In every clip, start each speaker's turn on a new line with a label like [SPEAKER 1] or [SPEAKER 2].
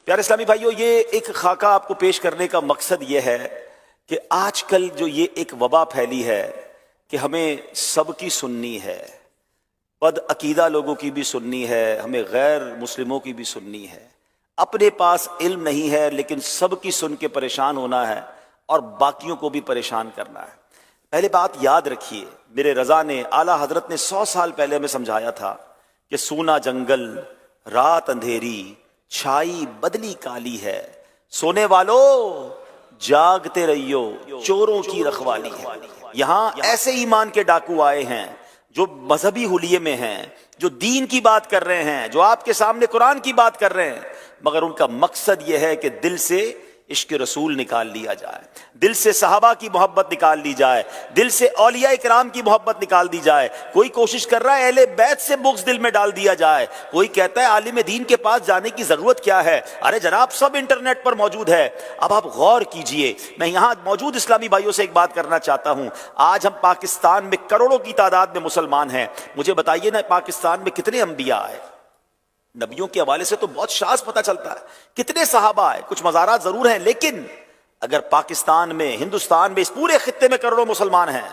[SPEAKER 1] प्यारे इस्लामी भाइयों, ये एक खाका आपको पेश करने का मकसद ये है कि आजकल जो ये एक वबा फैली है कि हमें सबकी सुननी है, बद अकीदा लोगों की भी सुननी है, हमें गैर मुस्लिमों की भी सुननी है, अपने पास इल्म नहीं है लेकिन सबकी सुन के परेशान होना है और बाकियों को भी परेशान करना है। पहले बात याद रखिए, मेरे रज़ा ने, आला हजरत ने 100 साल पहले हमें समझाया था कि सूना जंगल, रात अंधेरी, छाई बदली काली है, सोने वालों जागते रहियो, चोरों की रखवाली है। यहां ऐसे ईमान के डाकू आए हैं जो मजहबी हुलिये में हैं, जो दीन की बात कर रहे हैं, जो आपके सामने कुरान की बात कर रहे हैं, मगर उनका मकसद यह है कि दिल से इश्क रसूल निकाल लिया जाए, दिल से सहाबा की मोहब्बत निकाल ली जाए, दिल से औलिया इकराम की मोहब्बत निकाल दी जाए। कोई कोशिश कर रहा है अहले बैत से बुग़्ज़ दिल में डाल दिया जाए, कोई कहता है आलिम दीन के पास जाने की जरूरत क्या है। अरे जनाब, सब इंटरनेट पर मौजूद है। अब आप गौर कीजिए, मैं यहां मौजूद इस्लामी भाइयों से एक बात करना चाहता हूं। आज हम पाकिस्तान में करोड़ों की तादाद में मुसलमान हैं। मुझे बताइए ना, पाकिस्तान में कितने अंबिया आए? नबियों के हवाले से तो बहुत शाज़ पता चलता है, कितने सहाबा है, कुछ मज़ारात जरूर हैं, लेकिन अगर पाकिस्तान में, हिंदुस्तान में, इस पूरे खित्ते में करोड़ों मुसलमान हैं,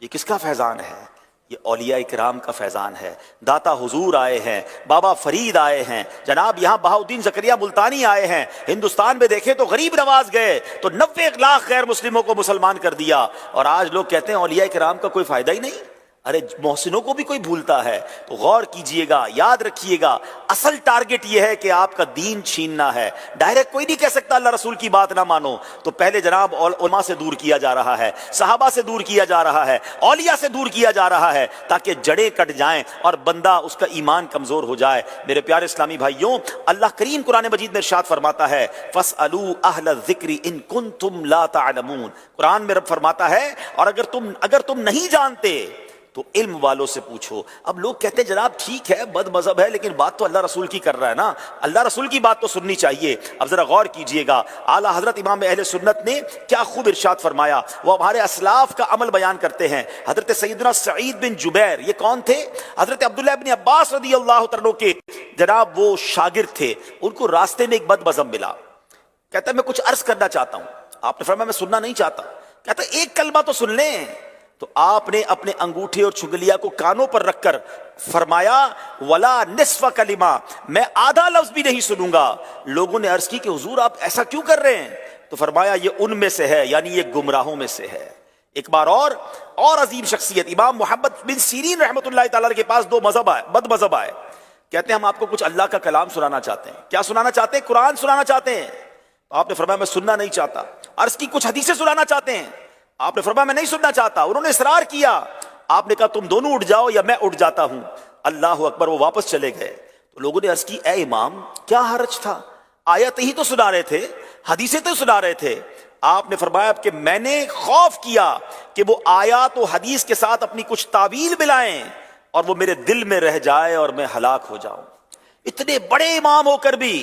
[SPEAKER 1] ये किसका फैजान है? ये औलिया इकराम का फैजान है। दाता हुजूर आए हैं, बाबा फरीद आए हैं, जनाब यहाँ बहाउद्दीन ज़करिया मुल्तानी आए हैं। हिंदुस्तान में देखें तो गरीब नवाज गए तो 90 लाख गैर मुस्लिमों को मुसलमान कर दिया, और आज लोग कहते हैं औलिया इकराम का कोई फायदा ही नहीं। अरे मोहसिनों को भी कोई भूलता है। तो गौर कीजिएगा, याद रखिएगा, असल टारगेट यह है कि आपका दीन छीनना है। डायरेक्ट कोई नहीं कह सकता अल्लाह रसूल की बात ना मानो। तो पहले जनाब उलमा से दूर किया जा रहा है, सहाबा से दूर किया जा रहा है, औलिया से दूर किया जा रहा है, ताकि जड़ें कट जाएं और बंदा, उसका ईमान कमजोर हो जाए। मेरे प्यारे इस्लामी भाइयों, अल्लाह करीम कुरान मजीद में इरशाद फरमाता है, फसअलू अहल ज़िक्रि इन कुंतुम ला तालमून। कुरान में रब फरमाता है, और अगर तुम नहीं जानते तो इल्म वालों से पूछो। अब लोग कहते हैं जनाब ठीक है, बद मजहब है, लेकिन बात तो अल्लाह रसूल की कर रहा है ना, अल्लाह रसूल की बात तो सुननी चाहिए। अब जरा गौर कीजिएगा, आला हजरत इमाम अहले सुन्नत ने क्या खूब इरशाद फरमाया। वो हमारे असलाफ का अमल बयान करते हैं। हजरत सैयदना सईद बिन जुबैर, ये कौन थे? हजरत अब्दुल्लाह इब्न अब्बास रदी अल्लाह तआला के जनाब वो शागिर्द थे। उनको रास्ते में एक बद मजहब मिला, कहता है मैं कुछ अर्ज करना चाहता हूं। आपने फरमाया मैं सुनना नहीं चाहता। कहता है एक कलमा तो सुन लें। तो आपने अपने अंगूठे और चुंगलिया को कानों पर रखकर फरमाया, वला निस्फ कलिमा, मैं आधा लफ्ज भी नहीं सुनूंगा। लोगों ने अर्ज की कि हुजूर आप ऐसा क्यों कर रहे हैं? तो फरमाया ये उनमें से है, यानी ये गुमराहों में से है। एक बार और अजीम शख्सियत इमाम मोहम्मद बिन सीरीन रहमतुल्लाह तआला के पास दो मजहब आए, बद मजहब आए। कहते हैं हम आपको कुछ अल्लाह का कलाम सुनाना चाहते हैं। क्या सुनाना चाहते हैं? कुरान सुनाना चाहते हैं। तो आपने फरमाया मैं सुनना नहीं चाहता। अर्ज की कुछ हदीसें सुनाना चाहते हैं। आपने फरमाया मैं नहीं सुनना चाहता। उन्होंने इसरार किया। आपने कहा तुम दोनों उठ जाओ या मैं उठ जाता हूं। अल्लाह अकबर, वो वापस चले गए। तो लोगों ने अर्ज की, ए इमाम क्या हर्ज था, आयत ही तो सुना रहे थे, हदीसें तो सुना रहे थे। आपने फरमाया कि मैंने खौफ किया कि वो आयत और हदीस के साथ अपनी कुछ तावील मिलाएं और वो मेरे दिल में रह जाए और मैं हलाक हो जाऊं। इतने बड़े इमाम होकर भी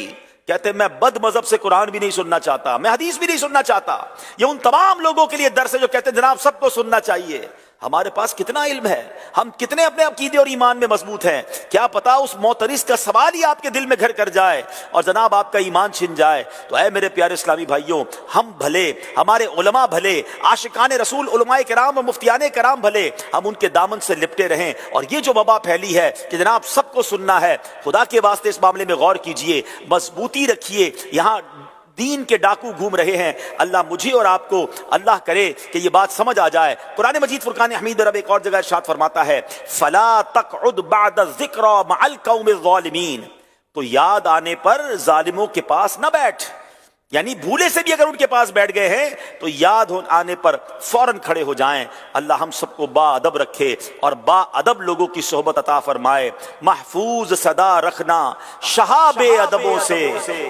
[SPEAKER 1] कहते मैं बद मजहब से कुरान भी नहीं सुनना चाहता, मैं हदीस भी नहीं सुनना चाहता। ये उन तमाम लोगों के लिए दर्स है जो कहते हैं जनाब सबको सुनना चाहिए। हमारे पास कितना इल्म है, हम कितने अपने अकीदे और ईमान में मजबूत हैं। क्या पता उस मोतरिस का सवाल ही आपके दिल में घर कर जाए और जनाब आपका ईमान छिन जाए। तो ऐ मेरे प्यारे इस्लामी भाइयों, हम भले, हमारे उलमा भले, आशिकान रसूल उलमाए किराम और मुफ्तियाने किराम भले, हम उनके दामन से लिपटे रहें। और ये जो वबा फैली है कि जनाब सबको सुनना है, खुदा के वास्ते इस मामले में गौर कीजिए, मजबूती रखिए। यहाँ दीन के डाकू घूम रहे हैं। अल्लाह मुझे और आपको, अल्लाह करे कि ये बात समझ आ जाए। कुरान मजीद फुरकान हमीद रब एक और जगह इरशाद फरमाता है, फला तक़उद बअद ज़िक्रा मअल क़ौमि ज़ालिमीन। तो याद आने पर जालिमों के पास न बैठ, यानी भूले से भी अगर उनके पास बैठ गए हैं तो याद आने पर फौरन खड़े हो जाएं। अल्लाह हम सबको बाअदब रखे और बाअदब लोगों की सोहबत अता फरमाए। महफूज सदा रखना शहा बेअदबों से,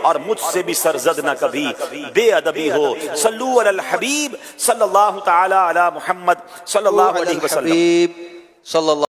[SPEAKER 1] और मुझसे भी सरजद न कभी बेअदबी हो। सल्लू अलल हबीब सल्लल्लाहु तआला अला मुहम्मद सल्लल्लाहु अलैहि वसल्लम।